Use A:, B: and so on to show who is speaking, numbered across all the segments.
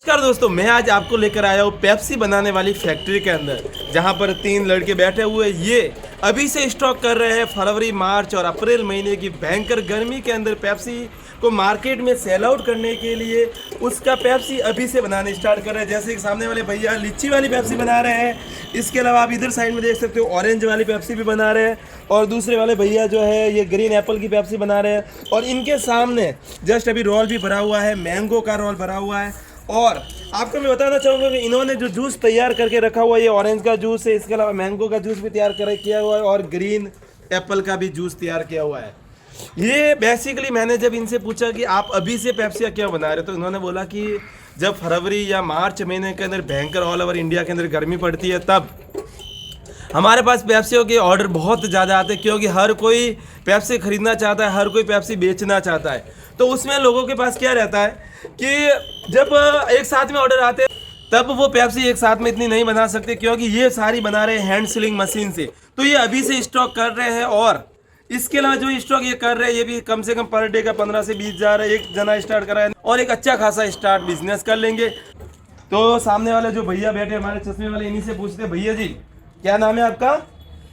A: नमस्कार दोस्तों, मैं आज आपको लेकर आया हूँ पेप्सी बनाने वाली फैक्ट्री के अंदर, जहाँ पर 3 लड़के बैठे हुए ये अभी से स्टॉक कर रहे हैं फरवरी, मार्च और अप्रैल महीने की भयंकर गर्मी के अंदर पेप्सी को मार्केट में सेल आउट करने के लिए उसका पेप्सी अभी से बनाने स्टार्ट कर रहे हैं। जैसे कि सामने वाले भैया लीची वाली पेप्सी बना रहे हैं, इसके अलावा आप इधर साइड में देख सकते हो ऑरेंज वाली पेप्सी भी बना रहे हैं, और दूसरे वाले भैया जो है ये ग्रीन एप्पल की पेप्सी बना रहे हैं। और इनके सामने जस्ट अभी रोल भी भरा हुआ है, मैंगो का रोल भरा हुआ है। और आपको मैं बताना चाहूँगा कि इन्होंने जो जूस तैयार करके रखा हुआ है ये ऑरेंज का जूस है, इसके अलावा मैंगो का जूस भी तैयार किया हुआ है और ग्रीन एप्पल का भी जूस तैयार किया हुआ है। ये बेसिकली मैंने जब इनसे पूछा कि आप अभी से पेप्सी क्यों बना रहे हो, तो इन्होंने बोला कि जब फरवरी या मार्च महीने के अंदर भयंकर ऑल ओवर इंडिया के अंदर गर्मी पड़ती है तब हमारे पास पेप्सियों के ऑर्डर बहुत ज़्यादा आते हैं, क्योंकि हर कोई पेप्सी खरीदना चाहता है, हर कोई पेप्सी बेचना चाहता है। तो उसमें लोगों के पास क्या रहता है कि जब एक साथ में ऑर्डर आते हैं तब वो पेप्सी एक साथ में इतनी नहीं बना सकते, क्योंकि ये सारी बना रहे हैं हैंड सीलिंग मशीन से। तो ये अभी से स्टॉक कर रहे हैं, और इसके अलावा जो स्टॉक ये कर रहे हैं ये भी कम से कम पर डे का 15 से 20 हज़ार एक जना स्टार्ट कर रहा है, और एक अच्छा खासा स्टार्ट बिजनेस कर लेंगे। तो सामने वाले जो भैया बैठे हमारे चश्मे वाले, इन्हीं से पूछते हैं, भैया जी क्या नाम है आपका?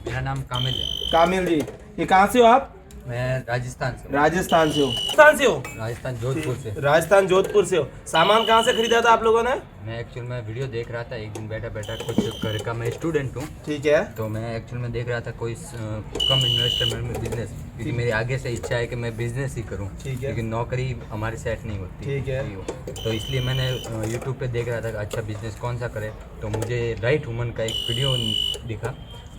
B: मेरा नाम कामिल है।
A: कामिल जी, ये कहाँ से हो आप?
B: मैं राजस्थान से।
A: राजस्थान से हो? राजस्थान से हो?
B: राजस्थान जोधपुर से।
A: राजस्थान जोधपुर से हो। सामान कहाँ से खरीदा था आप लोगों ने?
B: मैं एक्चुअल में वीडियो देख रहा था एक दिन बैठा बैठा, कुछ घर का मैं स्टूडेंट हूँ।
A: ठीक है।
B: तो मैं एक्चुअल में देख रहा था कोई कम इन्वेस्टमेंट में बिजनेस, क्योंकि मेरी आगे से इच्छा है कि मैं बिजनेस ही करूँ, क्योंकि नौकरी हमारी सेट नहीं होती।
A: ठीक है।
B: तो इसलिए मैंने यूट्यूब पे देख रहा था अच्छा बिजनेस कौन सा करे, तो मुझे राइट वुमन का एक वीडियो दिखा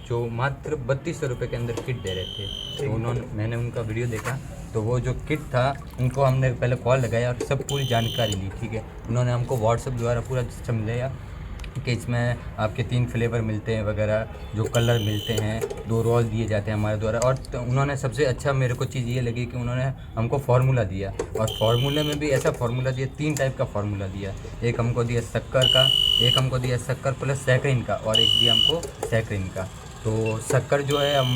B: जो मात्र 3200 रुपये के अंदर किट दे रहे थे। तो मैंने उनका वीडियो देखा, तो वो जो किट था उनको हमने पहले कॉल लगाया और सब पूरी जानकारी ली। ठीक है, उन्होंने हमको व्हाट्सएप द्वारा पूरा समझाया कि इसमें आपके 3 फ्लेवर मिलते हैं वगैरह, जो कलर मिलते हैं, 2 रोल दिए जाते हैं हमारे द्वारा। और तो उन्होंने सबसे अच्छा मेरे को चीज़ ये लगी कि उन्होंने हमको फार्मूला दिया, और फार्मूले में भी ऐसा फार्मूला दिया, 3 टाइप का फार्मूला दिया। एक हमको दिया शक्कर का, एक हमको दिया शक्कर प्लस सैकरिन का, और एक दिया हमको सैकरिन का। तो शक्कर जो है हम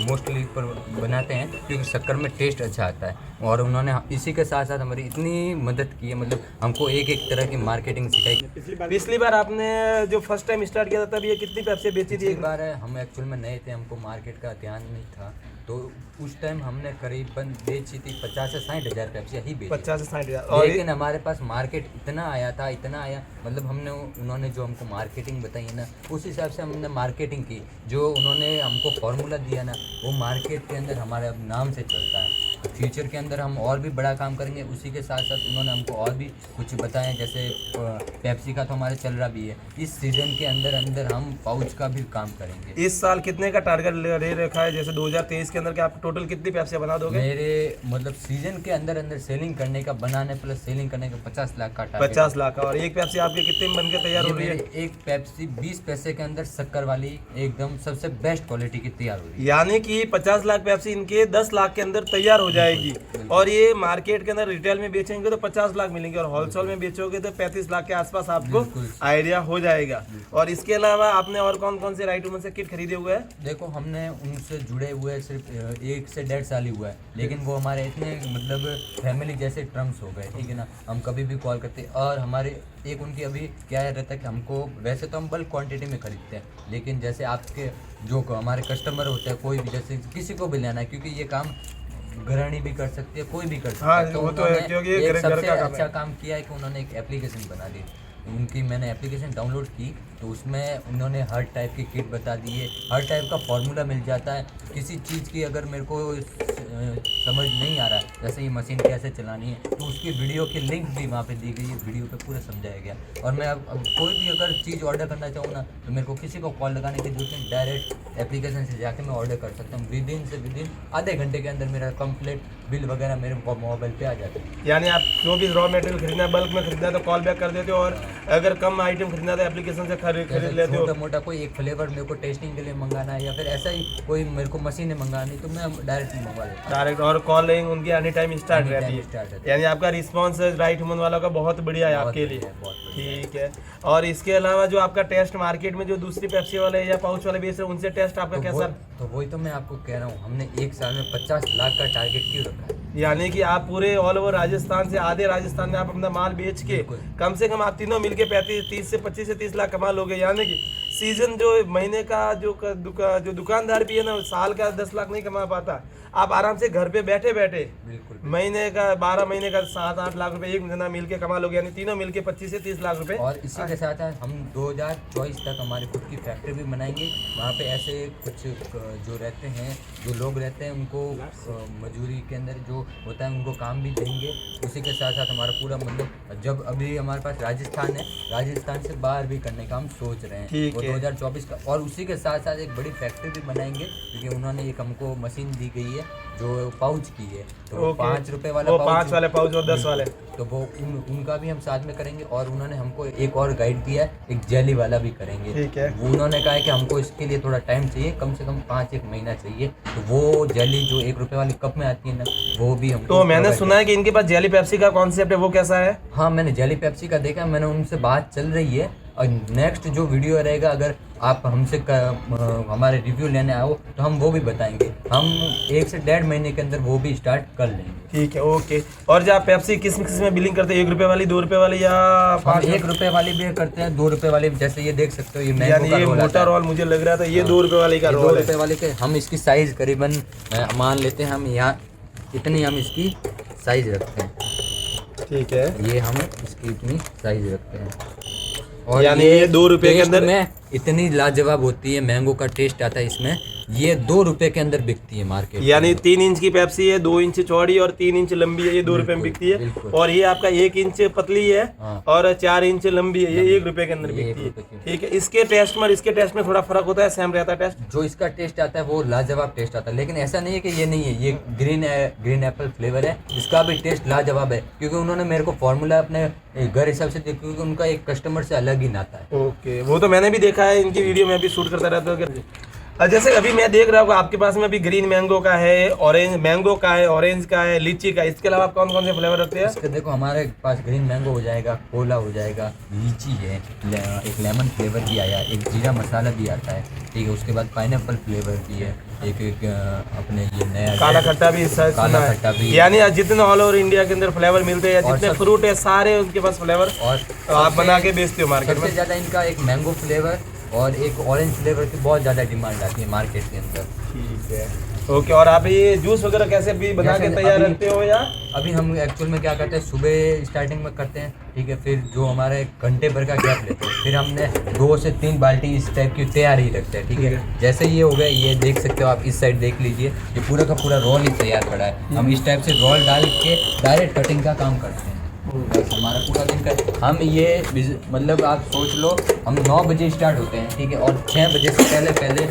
B: मोस्टली पर बनाते हैं क्योंकि शक्कर में टेस्ट अच्छा आता है, और उन्होंने इसी के साथ साथ हमारी इतनी मदद की है, मतलब हमको एक एक तरह की मार्केटिंग सिखाई।
A: पिछली बार आपने जो फर्स्ट टाइम स्टार्ट किया था तब ये कितनी पेप्सी बेची थी?
B: एक बार है, हम एक्चुअल में नए थे, हमको मार्केट का ध्यान नहीं था, तो उस टाइम हमने करीबन बेची थी 50 से 60 हज़ार पेप्सियाँ ही बेची।
A: 50 से 60 हज़ार।
B: लेकिन हमारे पास मार्केट इतना आया था, इतना आया, मतलब हमने उन्होंने जो हमको मार्केटिंग बताई है ना, उस हिसाब से हमने मार्केटिंग की। जो उन्होंने हमको फार्मूला दिया ना, वो मार्केट के अंदर हमारे अब नाम से चलता है। फ्यूचर के अंदर हम और भी बड़ा काम करेंगे। उसी के साथ साथ उन्होंने हमको और भी कुछ बताया, जैसे पेप्सी का तो हमारे चल रहा भी है, इस सीज़न के अंदर हम पाउच का भी काम करेंगे।
A: इस साल कितने का टारगेट ले रखा है, जैसे 2023 के अंदर के आप टोटल कितनी पेप्सियाँ बना दोगे?
B: मेरे मतलब सीजन के अंदर सेलिंग करने का, बनाने प्लस सेलिंग करने का 50 लाख का टारगेट।
A: 50 लाख का। और एक पेप्सी आपके कितने में बन के तैयार हो रही है?
B: एक पेप्सी 20 पैसे के अंदर शक्कर वाली एकदम सबसे बेस्ट क्वालिटी की तैयार हो रही है।
A: यानी कि 50 लाख पेप्सी इनके 10 लाख के अंदर तैयार हो जाएगी, और ये मार्केट के अंदर रिटेल में बेचेंगे तो 50 लाख मिलेंगे, और होलसेल में बेचोगे तो 35 लाख के आसपास आपको आइडिया हो जाएगा। और इसके अलावा आपने और कौन कौन से राइट वुमन से किट खरीदे हुए हैं?
B: देखो, हमने उनसे जुड़े हुए सिर्फ 1 से 1.5 साल ही हुआ है, लेकिन वो हमारे इतने मतलब फैमिली जैसे टर्म्स हो गए। ठीक है ना, हम कभी भी कॉल करते, और हमारे एक उनकी अभी क्या रहता है कि हमको वैसे तो हम बल्क क्वांटिटी में खरीदते हैं, लेकिन जैसे आपके जो हमारे कस्टमर होते हैं, कोई भी जैसे किसी को भी लेना है, क्योंकि ये काम गृहिणी भी कर सकती है, कोई भी कर सकता है। तो
A: वो तो है, क्योंकि ये
B: एक
A: घर
B: सबसे
A: का काम
B: अच्छा
A: है।
B: काम किया है कि उन्होंने एक एप्लीकेशन बना दी। उनकी मैंने एप्लीकेशन डाउनलोड की, तो उसमें उन्होंने हर टाइप की किट बता दी है, हर टाइप का फार्मूला मिल जाता है। किसी चीज़ की अगर मेरे को समझ नहीं आ रहा है, जैसे ये मशीन कैसे चलानी है, तो उसकी वीडियो की लिंक भी वहाँ पे दी गई है, वीडियो पे पूरा समझाया गया। और मैं अब कोई भी अगर चीज़ ऑर्डर करना चाहूँ ना, तो मेरे को किसी को कॉल लगाने की जरूरत नहीं, डायरेक्ट एप्लीकेशन से जाके मैं ऑर्डर कर सकता हूँ। विदिन आधे घंटे के अंदर मेरा कंप्लीट बिल वगैरह मेरे मोबाइल पे आ जाता है।
A: यानी आप जो भी रॉ मटेरियल खरीदना है, बल्क में खरीदना है तो कॉल बैक कर देते हो, और अगर कम आइटम खरीदना है तो एप्लीकेशन से खरीद लेते हो।
B: छोटा मोटा कोई एक फ्लेवर मेरे को टेस्टिंग के लिए मंगाना है, या फिर ऐसा ही कोई मेरे को मशीनें मंगानी, तो मैं डायरेक्ट मंगवा लेता हूँ
A: डायरेक्ट। और कॉलिंग उनकी एनी टाइम स्टार्ट रहती है, यानी आपका रिस्पॉन्स राइट वुमन वालों का बहुत बढ़िया है आपके लिए। ठीक है। और इसके अलावा जो आपका टेस्ट मार्केट में जो दूसरी पेप्सी वाले या पाउच वाले बेच रहे हैं, उनसे टेस्ट आपका कैसा?
B: तो वही तो मैं आपको कह रहा हूँ, हमने एक साल में 50 लाख का टारगेट क्यों रखा है,
A: यानी कि आप पूरे ऑल ओवर राजस्थान से, आधे राजस्थान में आप अपना माल बेच के कम से कम आप तीनों मिलके 30 से 30 लाख कमा लोगे। यानी कि सीजन जो महीने का जो दुकानदार भी है ना, साल का 10 लाख नहीं कमा पाता, आप आराम से घर पे बैठे बैठे महीने का 12 महीने का 7-8 लाख रुपए एक महीना मिलके कमा लोगे। यानी तीनों मिलके 25 से 30 लाख रुपए।
B: और इसी के साथ हम 2024 तक हमारी खुद की फैक्ट्री भी बनाएंगे। वहाँ पे ऐसे कुछ जो रहते हैं, जो लोग रहते हैं, उनको मजदूरी के अंदर जो होता है उनको काम भी देंगे। उसी के साथ साथ हमारा पूरा मतलब, जब अभी हमारे पास राजस्थान है, राजस्थान से बाहर भी करने का हम सोच रहे हैं वो 2024 का। और उसी के साथ साथ एक बड़ी फैक्ट्री भी बनाएंगे, क्योंकि उन्होंने एक हमको मशीन दी गई है जो पाउच की है, तो 5 रुपए वाला
A: वो 5 वाले पाउच और 10 वाले,
B: तो वो उनका भी हम साथ में करेंगे। और उन्होंने हमको एक और गाइड दिया है, एक जेली वाला भी करेंगे।
A: ठीक है।
B: वो उन्होंने कहा है कि हमको इसके लिए थोड़ा टाइम चाहिए, कम से कम 5-1 महीना चाहिए। तो वो जेली जो 1 रुपए वाली कप में आती है ना, वो भी हमको।
A: तो मैंने सुना है कि इनके पास जेली पेप्सी का कॉन्सेप्ट है, वो कैसा है?
B: हाँ, मैंने जेली पेप्सी का देखा, मैंने उनसे बात चल रही है। और नेक्स्ट जो वीडियो रहेगा, अगर आप हमसे हमारे रिव्यू लेने आओ तो हम वो भी बताएंगे। हम 1 से 1.5 महीने के अंदर वो भी स्टार्ट कर लेंगे।
A: ठीक है, ओके। और जो आप पेप्सी किस में बिलिंग करते हैं, 1 रुपए वाली, 2 रुपए वाली, या
B: 1 रुपए वाली भी करते हैं, 2 रुपए वाली, जैसे ये देख सकते हो, ये मैंगो का
A: ये
B: रोल
A: मोटा रोल मुझे लग रहा था, ये 2 रुपए वाली का रोल है।
B: 2 रुपए वाले के हम इसकी साइज करीबन मान लेते हैं, हम यहाँ इतनी हम इसकी साइज रखते हैं।
A: ठीक है,
B: ये हम इसकी इतनी साइज रखते हैं। और
A: यानी ये 2 रुपए के अंदर
B: में इतनी लाजवाब होती है, मैंगो का टेस्ट आता है इसमें। ये 2 रुपए के अंदर बिकती है मार्केट।
A: यानी 3 इंच की पेप्सी है, 2 इंच चौड़ी और 3 इंच लंबी है, ये 2 रुपए में बिकती है। और ये आपका 1 इंच पतली है और 4 इंच लंबी है, ये 1 रुपए के अंदर बिकती है। ठीक है, इसके टेस्ट में इसके टेस्ट में थोड़ा फर्क होता है, सेम रहता है टेस्ट?
B: जो इसका टेस्ट आता है वो लाजवाब टेस्ट आता है, लेकिन ऐसा नहीं है कि ये नहीं है। ये ग्रीन एप्पल फ्लेवर है, इसका भी टेस्ट लाजवाब है, क्योंकि उन्होंने मेरे को फॉर्मूला अपने घर हिसाब से देखा, क्योंकि उनका एक कस्टमर से अलग ही नाता है।
A: ओके, वो तो मैंने भी देखा है, इनकी वीडियो में भी शूट करता रहता हूँ। जैसे अभी मैं देख रहा हूँ आपके पास में अभी ग्रीन मैंगो का है, ऑरेंज मैंगो का है, ऑरेंज का है, लीची का। इसके अलावा आप कौन कौन से फ्लेवर रखते हैं?
B: इसके देखो, हमारे पास ग्रीन मैंगो हो जाएगा, कोला हो जाएगा, लीची है, एक लेमन फ्लेवर भी आया, एक जीरा मसाला भी आता है। ठीक है, उसके बाद पाइनएप्पल फ्लेवर भी है, एक अपने ये नया
A: काला खट्टा भी,
B: काला खट्टा भी।
A: यानी जितने ऑल ओवर इंडिया के अंदर फ्लेवर मिलते हैं, जितने फ्रूट है सारे उनके पास फ्लेवर, और आप बना के बेचते हो मार्केट में।
B: सबसे ज़्यादा इनका एक मैंगो फ्लेवर और एक ऑरेंज फ्लेवर की बहुत ज़्यादा डिमांड आती है मार्केट के अंदर।
A: ठीक है, ओके। और आप ये जूस वगैरह कैसे भी बना के तैयार रखते हो? या
B: अभी हम एक्चुअल में क्या करते हैं, सुबह स्टार्टिंग में करते हैं, ठीक है, फिर जो हमारे घंटे भर का गैप लेते हैं, फिर हमने 2 से 3 बाल्टी इस टाइप की तैयार ही रखते हैं। ठीक है, जैसे ये हो गया, ये देख सकते हो आप, इस साइड देख लीजिए, ये पूरा का पूरा रोल ही तैयार पड़ा है। हम इस टाइप से रोल डाल के डायरेक्ट कटिंग का काम करते हैं। बस हमारा पूरा दिन का हम ये मतलब आप सोच लो, हम 9 बजे स्टार्ट होते हैं, ठीक है, और 6 बजे से पहले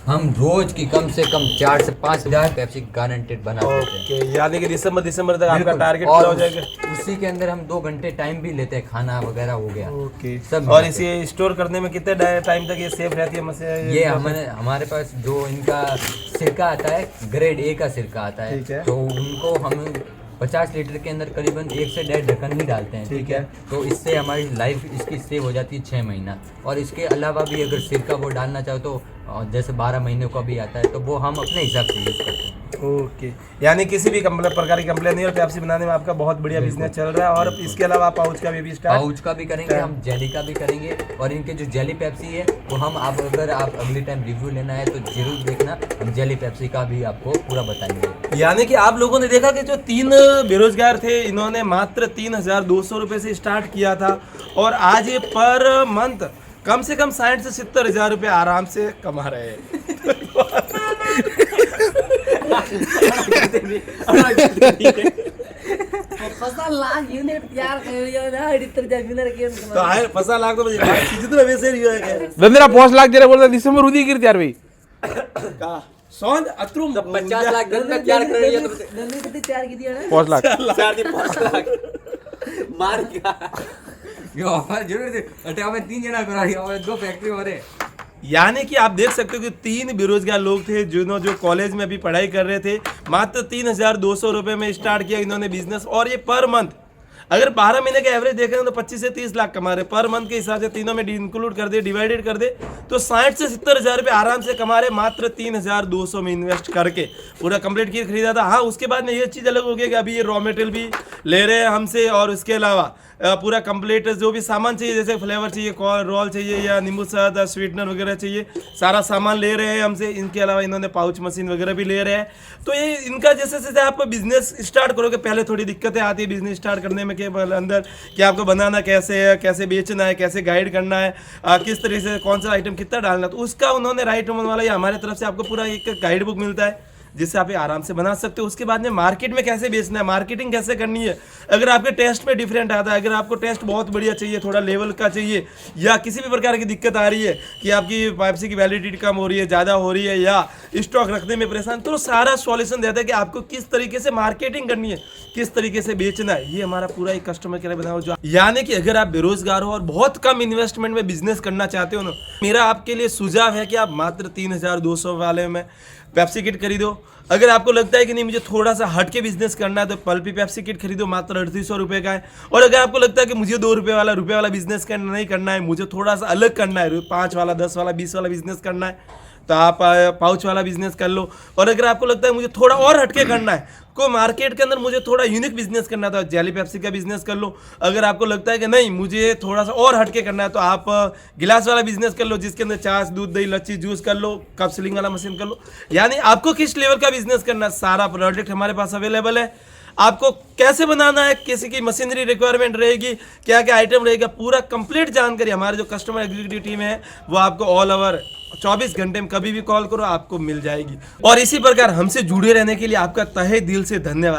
B: हम रोज की कम से कम 4 से 5 हज़ार पेप्सी गारंटेड बना देते हैं।
A: यानी कि दिसंबर तक आपका टारगेट पूरा हो जाएगा।
B: उसी के अंदर हम 2 घंटे टाइम भी लेते हैं, खाना वगैरह हो गया।
A: ओके,
B: सब।
A: और इसे स्टोर करने में कितने टाइम तक ये सेफ रहती है मछली?
B: ये हमारे पास जो इनका सिरका आता है, ग्रेड A का सिरका आता है, तो उनको हम 50 लीटर के अंदर करीबन 1 से 1.5 ढक्कन ही डालते हैं। ठीक है, तो इससे हमारी लाइफ इसकी सेव हो जाती है 6 महीना। और इसके अलावा भी अगर सिरका वो डालना चाहो तो जैसे 12 महीनों का भी आता है, तो वो हम अपने हिसाब से यूज़ करते हैं।
A: ओके, यानी किसी भी प्रकार की कंप्लेन नहीं, और पेप्सी बनाने में आपका बहुत बढ़िया बिजनेस चल रहा है। और इसके अलावा पाउच का भी स्टार्ट,
B: पाउच का भी करेंगे, हम जेली का भी करेंगे। और इनके जो जेली पेप्सी है वो हम अगर आप अगले टाइम रिव्यू लेना है तो जरूर देखना, हम जेली पेप्सी का भी आपको पूरा बताएंगे।
A: यानी कि आप लोगों ने देखा कि जो 3 बेरोजगार थे, इन्होंने मात्र 3,200 रुपये से स्टार्ट किया था, और आज ये पर मंथ कम से कम 60 से 70 हज़ार रुपये आराम से कमा रहे हैं। तो आए 50 लाख तो जितना वैसे नहीं है।
C: बंदरा 5 लाख जरा बोलता दिसंबर उदी गिर यार भाई
A: का सोन अत्रुम
B: 50 लाख गन्ना तैयार कर रही है, तो
D: गन्ने कितने तैयार की दिया ना?
C: 5 लाख
B: 5 लाख मार क्या ये ऑफर जरूर दे। अटे हमें 3 जना करा रही है, 2 फैक्ट्री हो रहे।
A: यानी कि आप देख सकते हो कि 3 बेरोजगार लोग थे जो कॉलेज में अभी पढ़ाई कर रहे थे, मात्र 3,200 रुपये में स्टार्ट किया इन्होंने बिजनेस। और ये पर मंथ अगर 12 महीने के एवरेज देखें तो 25 से 30 लाख कमा रहे पर मंथ के हिसाब से, तीनों में इंक्लूड कर दे, डिवाइडेड कर दे तो 60 से 70 हज़ार रुपये आराम से कमा रहे मात्र 3,200 में इन्वेस्ट करके। पूरा कंप्लीट किट खरीदा था। हाँ, उसके बाद में ये चीज़ अलग हो गई कि अभी ये रॉ मटेरियल भी ले रहे हैं हमसे, और उसके अलावा पूरा कंप्लीट जो भी सामान चाहिए, जैसे फ्लेवर चाहिए, रोल चाहिए या नींबू शहद, स्वीटनर वगैरह चाहिए, सारा सामान ले रहे हैं हमसे। इनके अलावा इन्होंने पाउच मशीन वगैरह भी ले रहे हैं। तो ये इनका जैसे जैसे आप बिजनेस स्टार्ट करोगे, पहले थोड़ी दिक्कतें आती है बिजनेस स्टार्ट करने में, के अंदर कि आपको बनाना कैसे है, कैसे बेचना है, कैसे गाइड करना है, किस तरीके से कौन सा आइटम कितना डालना है। तो उसका उन्होंने राइट वुमन वाला या हमारे तरफ से आपको पूरा एक गाइड बुक मिलता है जिससे आप ये आराम से बना सकते हो। उसके बाद में मार्केट में कैसे बेचना है, मार्केटिंग कैसे करनी है। अगर आपके टेस्ट में डिफरेंट आता है, अगर आपको टेस्ट बहुत बढ़िया चाहिए, थोड़ा लेवल का चाहिए, या किसी भी प्रकार की दिक्कत आ रही है कि आपकी पेप्सी की वैलिडिटी कम हो रही है, ज़्यादा हो रही है, या स्टॉक रखने में परेशान, तो सारा सॉल्यूशन देता है कि आपको किस तरीके से मार्केटिंग करनी है, किस तरीके से बेचना है। ये हमारा पूरा एक कस्टमर केयर बना हुआ जो, यानी कि अगर आप बेरोजगार हो और बहुत कम इन्वेस्टमेंट में बिजनेस करना चाहते हो ना, मेरा आपके लिए सुझाव है कि आप मात्र 3,200 वाले में पेप्सी किट खरीदो। अगर आपको लगता है कि नहीं मुझे थोड़ा सा हट के बिजनेस करना है तो पल्पी पेप्सी किट खरीदो, मात्र 3800 रुपये का है। और अगर आपको लगता है कि मुझे रुपये वाला बिजनेस करना नहीं करना है, मुझे थोड़ा सा अलग करना है, 5 वाला, 10 वाला, 20 वाला बिजनेस करना है, तो आप पाउच वाला बिजनेस कर लो। और अगर आपको लगता है मुझे थोड़ा और हटके करना है, को मार्केट के अंदर मुझे थोड़ा यूनिक बिजनेस करना था, जेली पेप्सी का बिजनेस कर लो। अगर आपको लगता है कि नहीं मुझे थोड़ा सा और हटके करना है तो आप गिलास वाला बिजनेस कर लो, जिसके अंदर छाछ, दूध, दही, लच्छी, जूस कर लो, कप सीलिंग वाला मशीन कर लो। यानी आपको किस लेवल का बिजनेस करना है, सारा प्रोडक्ट हमारे पास अवेलेबल है। आपको कैसे बनाना है, किसी की मशीनरी रिक्वायरमेंट रहेगी, क्या क्या आइटम रहेगा, पूरा कंप्लीट जानकारी हमारे जो कस्टमर एग्जीक्यूटिव टीम है वो आपको ऑल ओवर 24 घंटे में कभी भी कॉल करो आपको मिल जाएगी। और इसी प्रकार हमसे जुड़े रहने के लिए आपका तहे दिल से धन्यवाद।